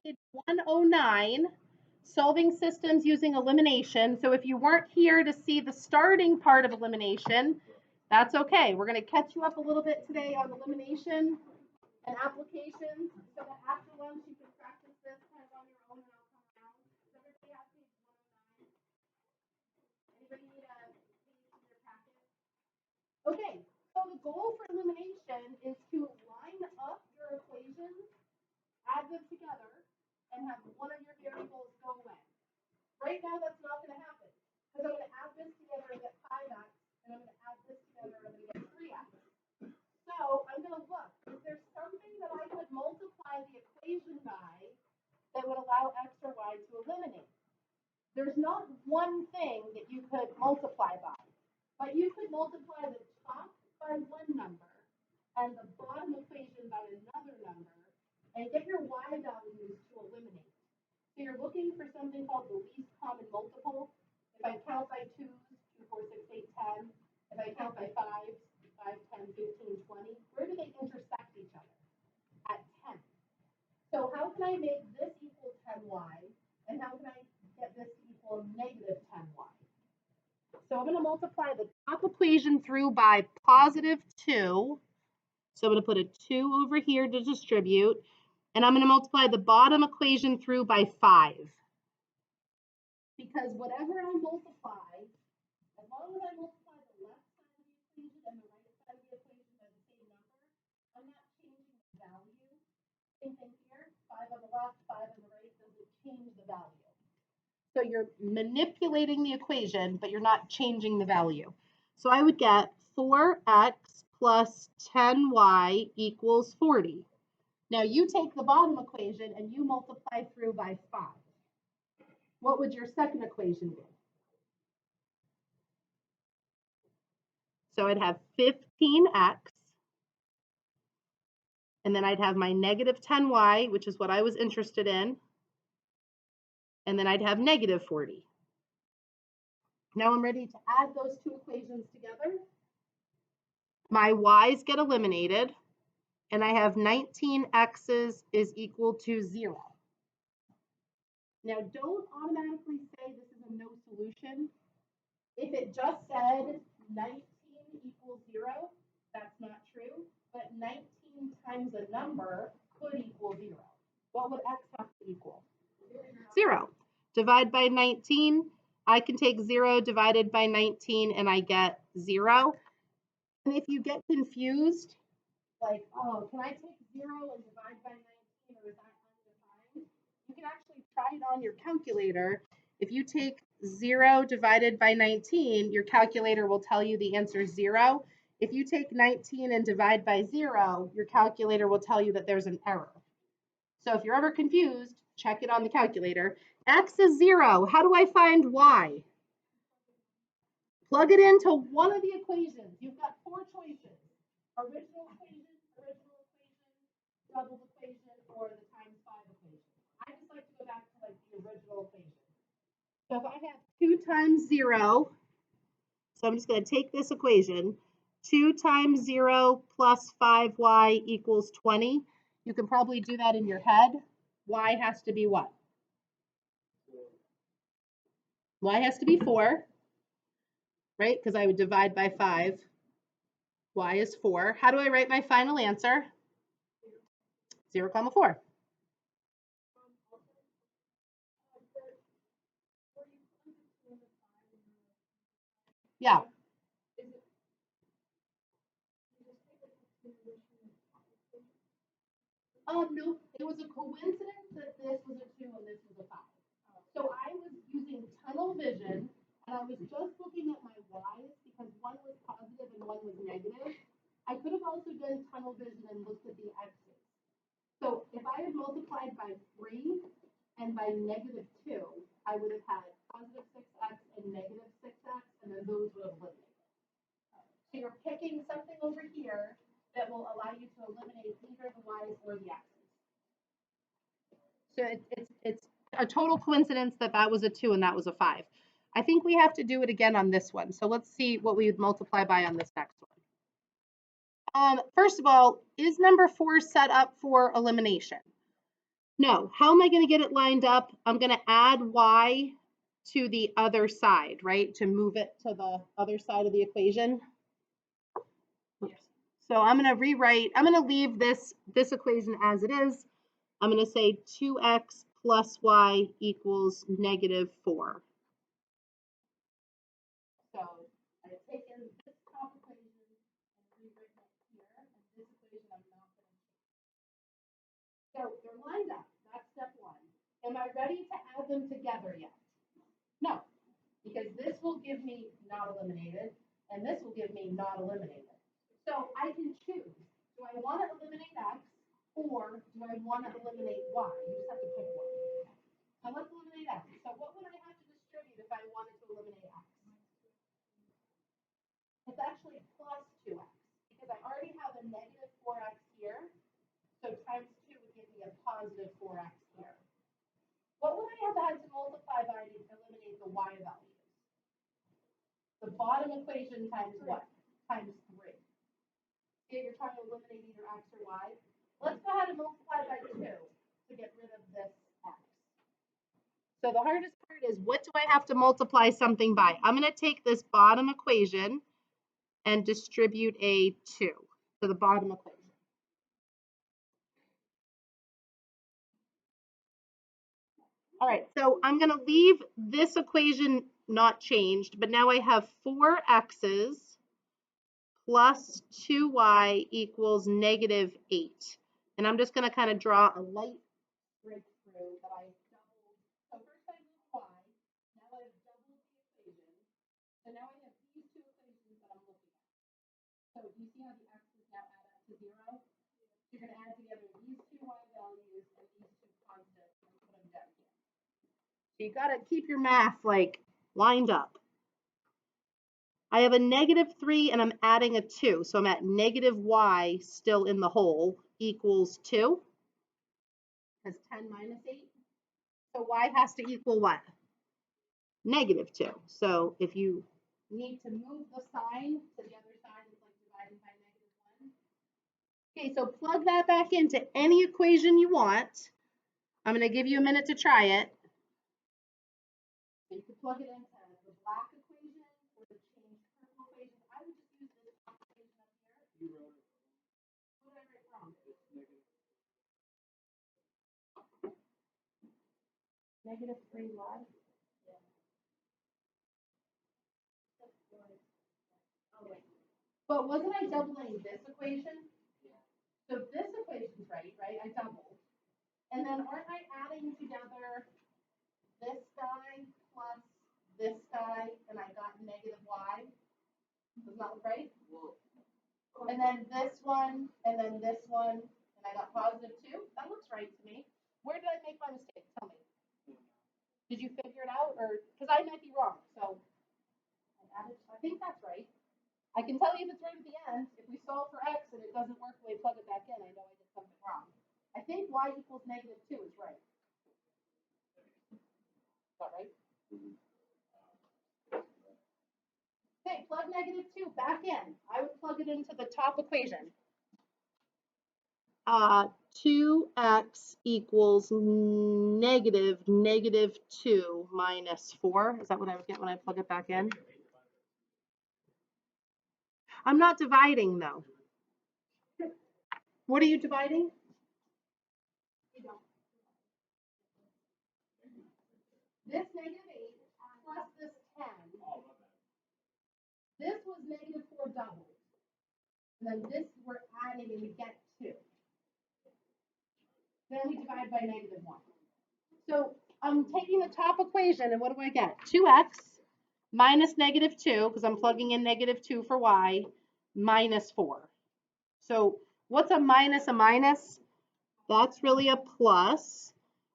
page 109, solving systems using elimination. So if you weren't here to see the starting part of elimination, that's okay. We're going to catch you up a little bit today on elimination and applications so that after lunch you can practice this kind of on your own and I'll come around. Does everybody have page 109? Anybody need a page in your packet? Okay, so the goal for elimination is to line up your equations, add them together, and have one of your variables go away. Right now, that's not going to happen because I'm going to add this together and get 5x, and I'm going to add this together and I'm going to get 3x. So I'm going to look. Is there something that I could multiply the equation by that would allow x or y to eliminate? There's not one thing that you could multiply by, but you could multiply the top by one number and the bottom equation by another number and get your y values to eliminate. So you're looking for something called the least common multiple. If I count by 2s, 2, 4, 6, 8, 10. If I count by 5s, 5, 10, 15, 20. Where do they intersect each other? At 10. So how can I make this equal 10y? And how can I get this to equal negative 10y? So I'm going to multiply the top equation through by positive 2. So I'm going to put a 2 over here to distribute. And I'm going to multiply the bottom equation through by 5. Because whatever I multiply, as long as I multiply the left side of the equation and the right side of the equation by the same number, I'm not changing the value. Same thing here, 5 on the left, 5 on the right, doesn't change the value. So you're manipulating the equation, but you're not changing the value. So I would get 4x plus 10y equals 40. Now you take the bottom equation and you multiply through by 5. What would your second equation be? So I'd have 15x, and then I'd have my negative 10y, which is what I was interested in, and then I'd have negative 40. Now I'm ready to add those two equations together. My y's get eliminated, and I have 19x's is equal to 0. Now don't automatically say this is a no solution. If it just said 19 equals 0, that's not true, but 19 times a number could equal 0. What would x have to equal? 0. Divide by 19. I can take 0 divided by 19 and I get 0. And if you get confused, like, oh, can I take 0 and divide by 19 or is that undefined? You can actually try it on your calculator. If you take 0 divided by 19, your calculator will tell you the answer is 0. If you take 19 and divide by 0, your calculator will tell you that there's an error. So if you're ever confused, check it on the calculator. X is 0. How do I find y? Plug it into one of the equations. You've got 4 choices. Original equation, double equation, or the times 5 equation. I just like to go back to like the original equation. So if I have 2 times 0, so I'm just going to take this equation, 2 times 0 plus 5y equals 20. You can probably do that in your head. Y has to be what? Y has to be 4, right? Because I would divide by 5. Y is 4. How do I write my final answer? 0, 4. Yeah. No, it was a coincidence that this was a 2 and this was a 5. So I was using tunnel vision, and I was just looking at my y's because one was positive and one was negative. I could have also done tunnel vision and looked at the x's. So if I had multiplied by 3 and by negative 2, I would have had positive 6x and negative 6x, and then those would have eliminated. So you're picking something over here that will allow you to eliminate either the y's or the x's. So it's a total coincidence that that was a 2 and that was a 5. I think we have to do it again on this one. So let's see what we would multiply by on this next one. First of all, is number 4 set up for elimination? No, how am I going to get it lined up? I'm going to add y to the other side, right? To move it to the other side of the equation. Oops. So I'm going to rewrite, I'm going to leave this equation as it is. I'm going to say 2x plus y equals -4. So I've taken this top equation and rewritten it here, and this equation I'm not going to change. So they're lined up. That's step one. Am I ready to add them together yet? No, because this will give me not eliminated, and this will give me not eliminated. So I can choose. Do I want to eliminate x, or do I want to eliminate y? You just have to pick one. So let's eliminate x. So what would I have to distribute if I wanted to eliminate x? It's actually plus 2x, because I already have a -4x here, so times 2 would give me a positive 4x here. What would I have had to multiply by to eliminate the y values? The bottom equation times what? Times 3. Okay, you're trying to eliminate either x or y. Let's go ahead and multiply by 2 to get rid of this x. So the hardest part is, what do I have to multiply something by? I'm going to take this bottom equation and distribute a 2 to the bottom equation. All right, so I'm going to leave this equation not changed, but now I have 4 x's plus 2y equals -8. And I'm just going to kind of draw a light breakthrough that I doubled. So first I moved y, now I've doubled the equation. So now I have these two equations that I'm looking at. So do you see how the x's now add up to 0? You're going to add together these two y values and these two constants and put them down here. So you got to keep your math like lined up. I have a -3 and I'm adding a 2. So I'm at -y still in the hole equals 2. Because 10 minus 8. So y has to equal what? -2. So if you need to move the sign to the other side, it's like dividing by -1. Okay, so plug that back into any equation you want. I'm going to give you a minute to try it. So you can plug it into the black equation or the changed purple equation. I would just use this equation up here. You wrote it. What did I write wrong? -3 y. But wasn't I doubling this equation? So this equation's right? I doubled. And then aren't I adding together this guy plus this guy, and I got -y? Does that look right? And then this one, and then this one, and I got +2? That looks right to me. Where did I make my mistake? Tell me. Did you figure it out? Or, because I might be wrong, so I think that's right. I can tell you if it's right at the end. If we solve for x and it doesn't work when we plug it back in, I know I did something wrong. I think y equals -2 is right. Is that right? Okay, plug -2 back in. I would plug it into the top equation. 2x equals -2 minus 4. Is that what I would get when I plug it back in? I'm not dividing though. What are you dividing? This -8 plus this 10. This was -4 doubled. And then this we're adding and we get 2. Then we divide by -1. So I'm taking the top equation and what do I get? 2x minus -2, because I'm plugging in -2 for y, minus 4. So what's a minus? That's really a plus.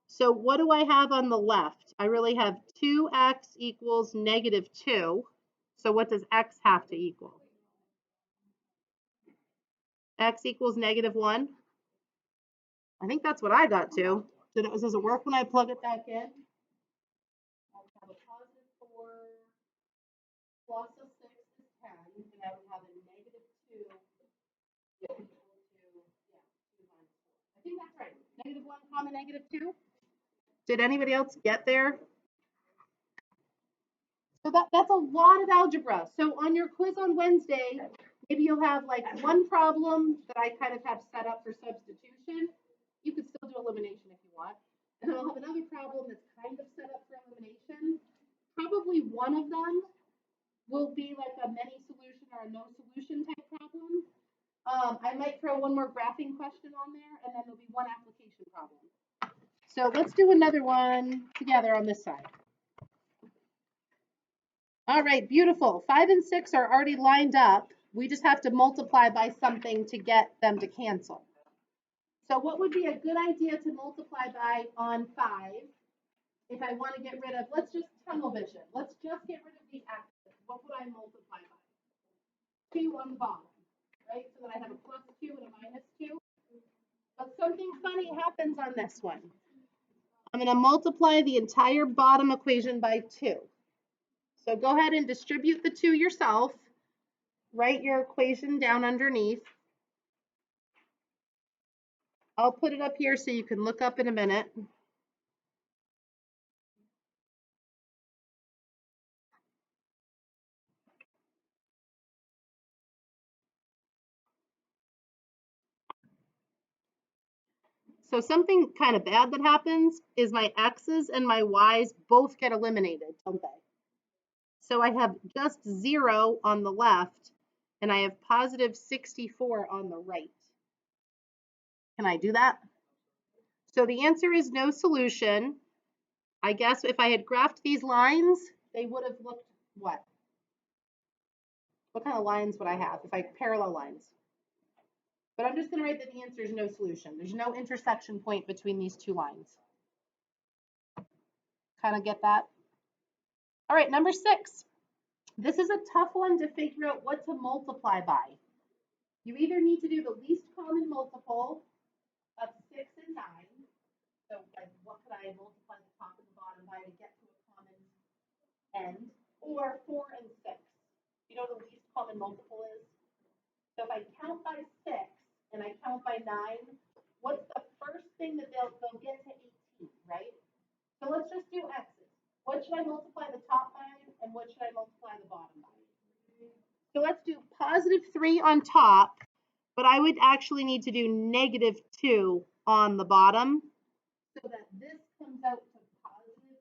So what do I have on the left? I really have 2x equals -2. So what does x have to equal? X equals -1. I think that's what I got to. Does it work when I plug it back in? I would have a +4 plus a 6 is 10, and I would have a -2 equal to, 2 minus 4. I think that's right. Negative 1 comma negative 2. Did anybody else get there? So that's a lot of algebra. So on your quiz on Wednesday, maybe you'll have like one problem that I kind of have set up for substitution. You could still do elimination if you want. And then I'll have another problem that's kind of set up for elimination. Probably one of them will be like a many solution or a no solution type problem. I might throw one more graphing question on there, and then there'll be one application problem. So let's do another one together on this side. All right, beautiful. 5 and 6 are already lined up. We just have to multiply by something to get them to cancel. So what would be a good idea to multiply by on 5 if I want to get rid of, let's just tunnel vision. Let's just get rid of the axis. What would I multiply by? 2 on the bottom, right? So that I have a plus 2 and a minus 2. But something funny happens on this one. I'm going to multiply the entire bottom equation by 2. So go ahead and distribute the 2 yourself. Write your equation down underneath. I'll put it up here so you can look up in a minute. So something kind of bad that happens is my x's and my y's both get eliminated, don't they? So I have just 0 on the left, and I have positive 64 on the right. Can I do that? So the answer is no solution. I guess if I had graphed these lines, they would have looked what? What kind of lines would I have if I parallel lines? But I'm just going to write that the answer is no solution. There's no intersection point between these two lines. Kind of get that? All right, number 6. This is a tough one to figure out what to multiply by. You either need to do the least common multiple of 6 and 9. So like, what could I multiply the top and the bottom by to get to a common end? Or 4 and 6. You know what the least common multiple is? So if I count by 6 and I count by 9, what's the first thing that they'll get to 18, right? So let's just do x's. What should I multiply the top by, and what should I multiply the bottom by? So let's do positive 3 on top, but I would actually need to do negative 2 on the bottom, so that this comes out to positive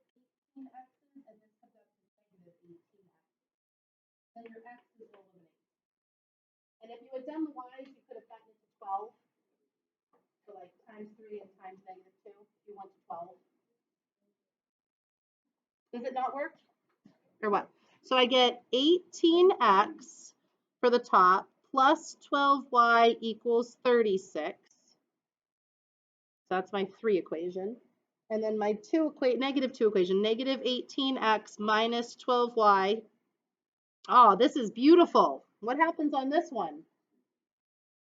18x's, and this comes out to negative 18x's. Then your x's will eliminate. And if you had done the y's, you could have gotten it to 12. So like times 3 and times negative 2, if you want to 12. Does it not work? Or what? So I get 18x for the top plus 12y equals 36. So that's my 3 equation. And then my negative 2 equation, negative 18x minus 12y. Oh, this is beautiful. What happens on this one?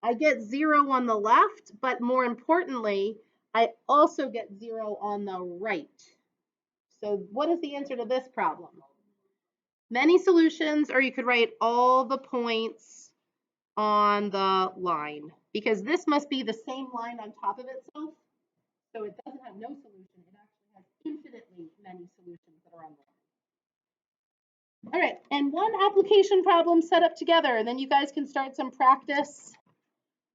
I get 0 on the left, but more importantly, I also get 0 on the right. So what is the answer to this problem? Many solutions, or you could write all the points on the line, because this must be the same line on top of itself. So it doesn't have no solution. It actually has infinitely many solutions that are on the line. All right, and one application problem set up together, and then you guys can start some practice.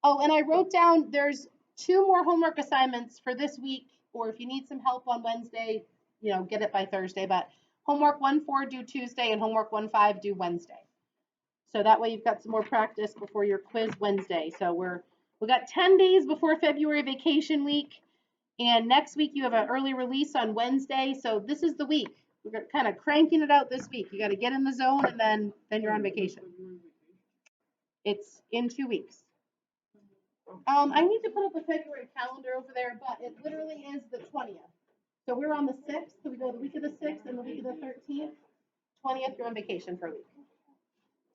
Oh, and I wrote down there's 2 more homework assignments for this week, or if you need some help on Wednesday, you know, get it by Thursday, but homework 1-4 due Tuesday and homework 1-5 due Wednesday. So that way you've got some more practice before your quiz Wednesday. So we got 10 days before February vacation week, and next week you have an early release on Wednesday. So this is the week. We're kind of cranking it out this week. You got to get in the zone, and then you're on vacation. It's in 2 weeks. I need to put up a February calendar over there, but it literally is the 20th. So we're on the 6th, so we go the week of the 6th and the week of the 13th. 20th, you're on vacation for a week.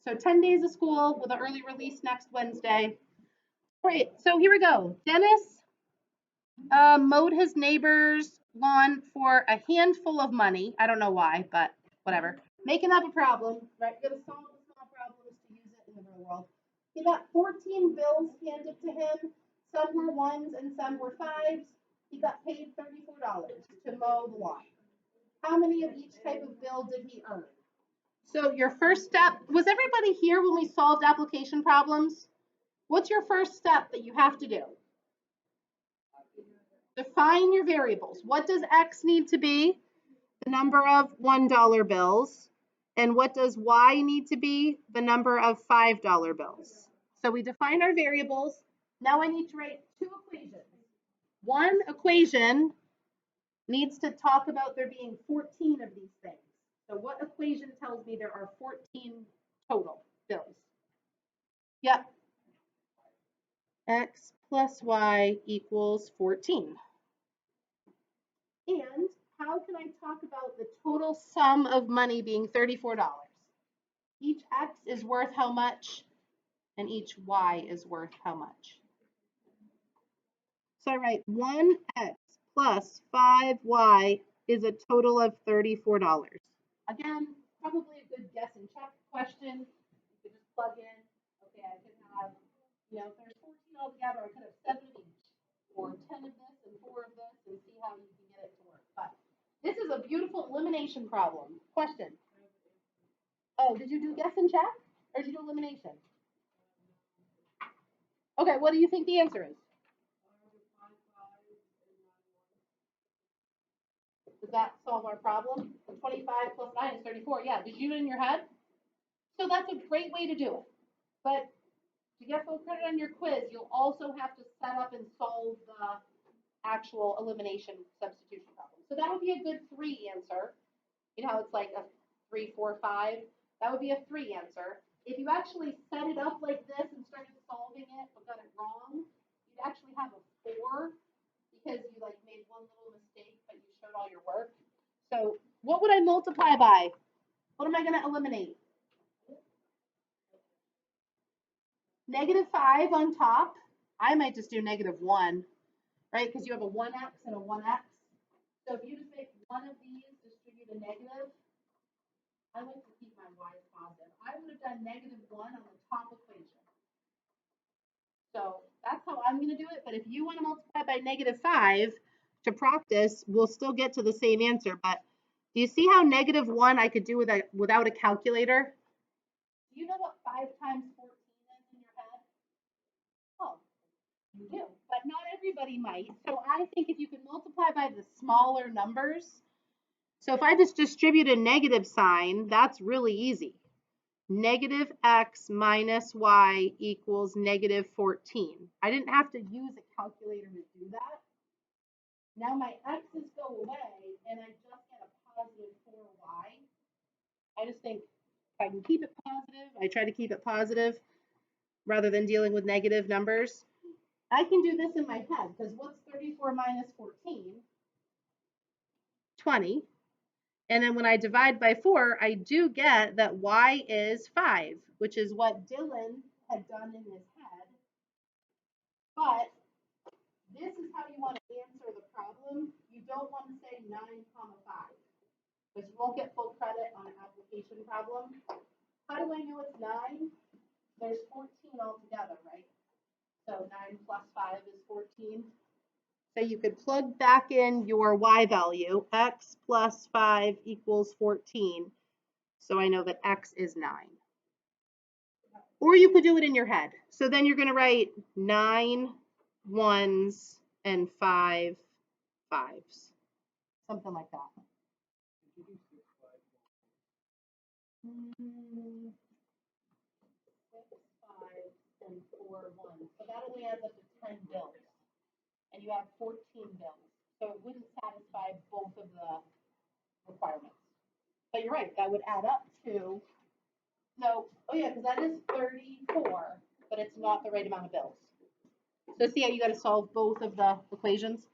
So 10 days of school with an early release next Wednesday. All right, so here we go. Dennis mowed his neighbor's lawn for a handful of money. I don't know why, but whatever. Making up a problem, right? You're gonna solve the small problems to use it in the real world. He got 14 bills handed to him. Some were 1s and some were 5s. He got paid $34 to mow the lawn. How many of each type of bill did he earn? So your first step, was everybody here when we solved application problems? What's your first step that you have to do? Define your variables. What does X need to be? The number of $1 bills. And what does Y need to be? The number of $5 bills. So we define our variables. Now I need to write two equations. One equation needs to talk about there being 14 of these things. So what equation tells me there are 14 total bills? Yep. X plus Y equals 14. And how can I talk about the total sum of money being $34? Each X is worth how much? And each Y is worth how much? So I write 1X plus 5Y is a total of $34. Again, probably a good guess and check question. You could just plug in, okay, I could have, if there's 14 altogether, I could have 7 of each, or 10 of this and 4 of this, and see how you can get it to work. But this is a beautiful elimination problem. Question. Oh, did you do guess and check, or did you do elimination? Okay, what do you think the answer is? Does that solve our problem? 25 plus 9 is 34. Yeah, did you do it in your head? So that's a great way to do it. But to get full credit on your quiz, you'll also have to set up and solve the actual elimination substitution problem. So that would be a good 3 answer. You know how it's like a 3, 4, 5? That would be a 3 answer. If you actually set it up like this and started solving it but got it wrong, you'd actually have a 4 because you made one little mistake, but you showed all your work. So what would I multiply by? What am I going to eliminate? -5 on top. I might just do -1, right? Because you have a 1x and a 1x. So if you just make one of these distribute a negative, I like to keep my y's positive. I would have done -1 on the top equation. So that's how I'm going to do it. But if you want to multiply by -5 to practice, we'll still get to the same answer. But do you see how -1 I could do without a calculator? Do you know what 5 times 14 is in your head? Oh, you do. But not everybody might. So I think if you can multiply by the smaller numbers, so if I just distribute a negative sign, that's really easy. -x minus y equals -14. I didn't have to use a calculator to do that. Now my x's go away and I just get a positive 4y. I just think if I can keep it positive, I try to keep it positive rather than dealing with negative numbers. I can do this in my head because what's 34 minus 14? 20. And then when I divide by 4, I do get that y is 5, which is what Dylan had done in his head. But this is how you want to answer the problem. You don't want to say 9, 5, because you won't get full credit on an application problem. How do I know it's 9? There's 14 altogether, right? So 9 plus 5 is 14. So you could plug back in your y value, x plus 5 equals 14. So I know that x is 9. Or you could do it in your head. So then you're going to write 9 1s and 5 5s. Something like that. 6, 5, and 4 1s. So that only adds up to 10 bills. And you have 14 bills. So it wouldn't satisfy both of the requirements. But you're right, that would add up to, no, oh yeah, because that is 34, but it's not the right amount of bills. So see how you got to solve both of the equations?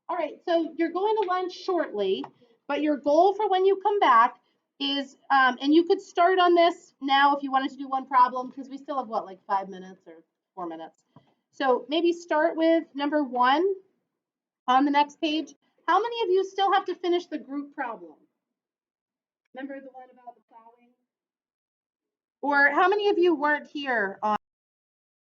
All right, so you're going to lunch shortly, but your goal for when you come back is, and you could start on this now if you wanted to do one problem, because we still have what, like 5 minutes or 4 minutes. So maybe start with number 1 on the next page. How many of you still have to finish the group problem? Remember the one about the plowing? Or how many of you weren't here on